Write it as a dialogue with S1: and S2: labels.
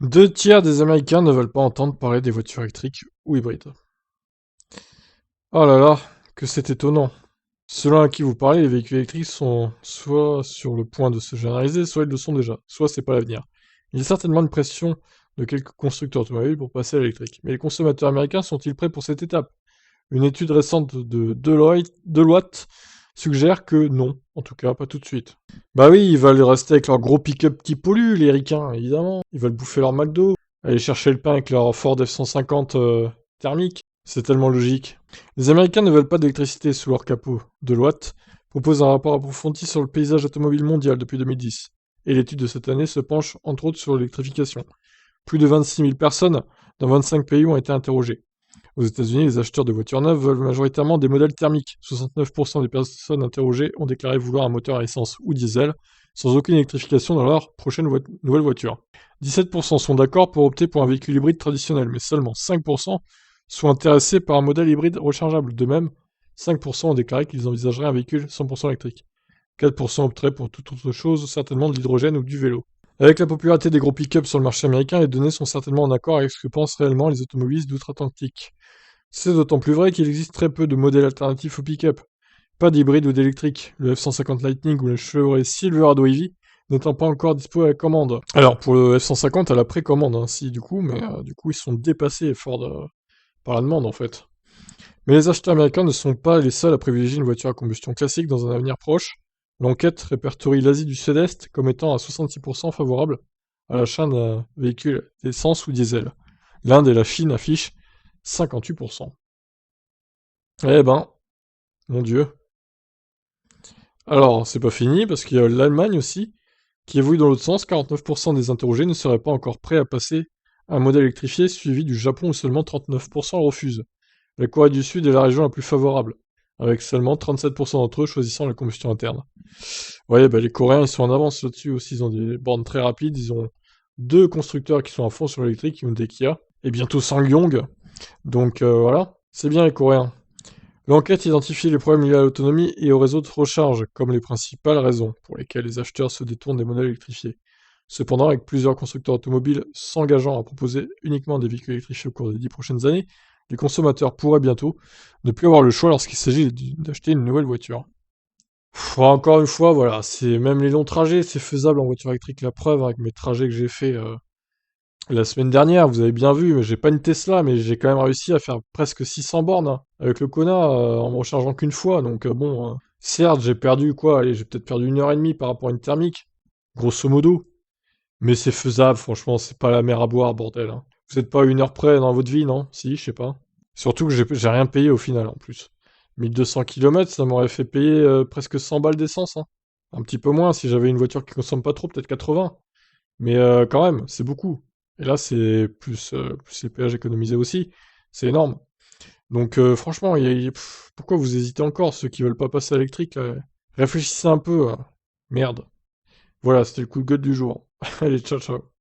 S1: Deux tiers des Américains ne veulent pas entendre parler des voitures électriques ou hybrides. Oh là là, que c'est étonnant. Selon à qui vous parlez, les véhicules électriques sont soit sur le point de se généraliser, soit ils le sont déjà, soit c'est pas l'avenir. Il y a certainement une pression de quelques constructeurs automobiles pour passer à l'électrique. Mais les consommateurs américains sont-ils prêts pour cette étape? Une étude récente de Deloitte suggère que non, en tout cas pas tout de suite. Bah oui, ils veulent rester avec leur gros pick-up qui pollue, les ricains, évidemment. Ils veulent bouffer leur McDo, aller chercher le pain avec leur Ford F-150 thermique. C'est tellement logique. Les Américains ne veulent pas d'électricité sous leur capot. Deloitte propose un rapport approfondi sur le paysage automobile mondial depuis 2010. Et l'étude de cette année se penche entre autres sur l'électrification. Plus de 26 000 personnes dans 25 pays ont été interrogées. Aux États-Unis, les acheteurs de voitures neuves veulent majoritairement des modèles thermiques. 69% des personnes interrogées ont déclaré vouloir un moteur à essence ou diesel, sans aucune électrification dans leur prochaine nouvelle voiture. 17% sont d'accord pour opter pour un véhicule hybride traditionnel, mais seulement 5% sont intéressés par un modèle hybride rechargeable. De même, 5% ont déclaré qu'ils envisageraient un véhicule 100% électrique. 4% opteraient pour toute autre chose, certainement de l'hydrogène ou du vélo. Avec la popularité des gros pick-up sur le marché américain, les données sont certainement en accord avec ce que pensent réellement les automobilistes d'outre-Atlantique. C'est d'autant plus vrai qu'il existe très peu de modèles alternatifs au pick-up. Pas d'hybride ou d'électrique, le F-150 Lightning ou le Chevrolet Silverado EV n'étant pas encore dispo à la commande. Alors pour le F-150 à la précommande, hein, si du coup, mais du coup ils sont dépassés Ford par la demande en fait. Mais les acheteurs américains ne sont pas les seuls à privilégier une voiture à combustion classique dans un avenir proche. L'enquête répertorie l'Asie du Sud-Est comme étant à 66% favorable à l'achat d'un véhicule d'essence ou diesel. L'Inde et la Chine affichent 58%. Eh ben, mon Dieu. Alors, c'est pas fini, parce qu'il y a l'Allemagne aussi, qui évolue dans l'autre sens. 49% des interrogés ne seraient pas encore prêts à passer à un modèle électrifié, suivi du Japon où seulement 39% le refusent. La Corée du Sud est la région la plus favorable, avec seulement 37% d'entre eux choisissant la combustion interne. Ouais, bah les Coréens, ils sont en avance là-dessus aussi, ils ont des bornes très rapides, ils ont deux constructeurs qui sont à fond sur l'électrique, Hyundai et Kia, et bientôt Sangyong, donc voilà, c'est bien les Coréens. L'enquête identifie les problèmes liés à l'autonomie et au réseau de recharge comme les principales raisons pour lesquelles les acheteurs se détournent des modèles électrifiés. Cependant, avec plusieurs constructeurs automobiles s'engageant à proposer uniquement des véhicules électrifiés au cours des 10 prochaines années, les consommateurs pourraient bientôt ne plus avoir le choix lorsqu'il s'agit d'acheter une nouvelle voiture. Encore une fois, voilà, c'est même les longs trajets, c'est faisable en voiture électrique. La preuve, avec mes trajets que j'ai fait la semaine dernière, vous avez bien vu, mais j'ai pas une Tesla, mais j'ai quand même réussi à faire presque 600 bornes hein, avec le Kona en me rechargeant qu'une fois. Donc bon, certes, j'ai perdu quoi, allez, j'ai peut-être perdu 1 heure et demie par rapport à une thermique, grosso modo. Mais c'est faisable, franchement, c'est pas la mer à boire, bordel, hein. Vous êtes pas à 1 heure près dans votre vie, non? Si, je sais pas. Surtout que j'ai rien payé au final, en plus. 1200 kilomètres, ça m'aurait fait payer presque 100 balles d'essence, hein. Un petit peu moins, si j'avais une voiture qui consomme pas trop, peut-être 80. Mais quand même, c'est beaucoup. Et là, c'est plus les péages économisés aussi. C'est énorme. Donc franchement, pourquoi vous hésitez encore, ceux qui veulent pas passer à l'électrique, là? Réfléchissez un peu. Merde. Voilà, c'était le coup de gueule du jour. Allez, ciao, ciao.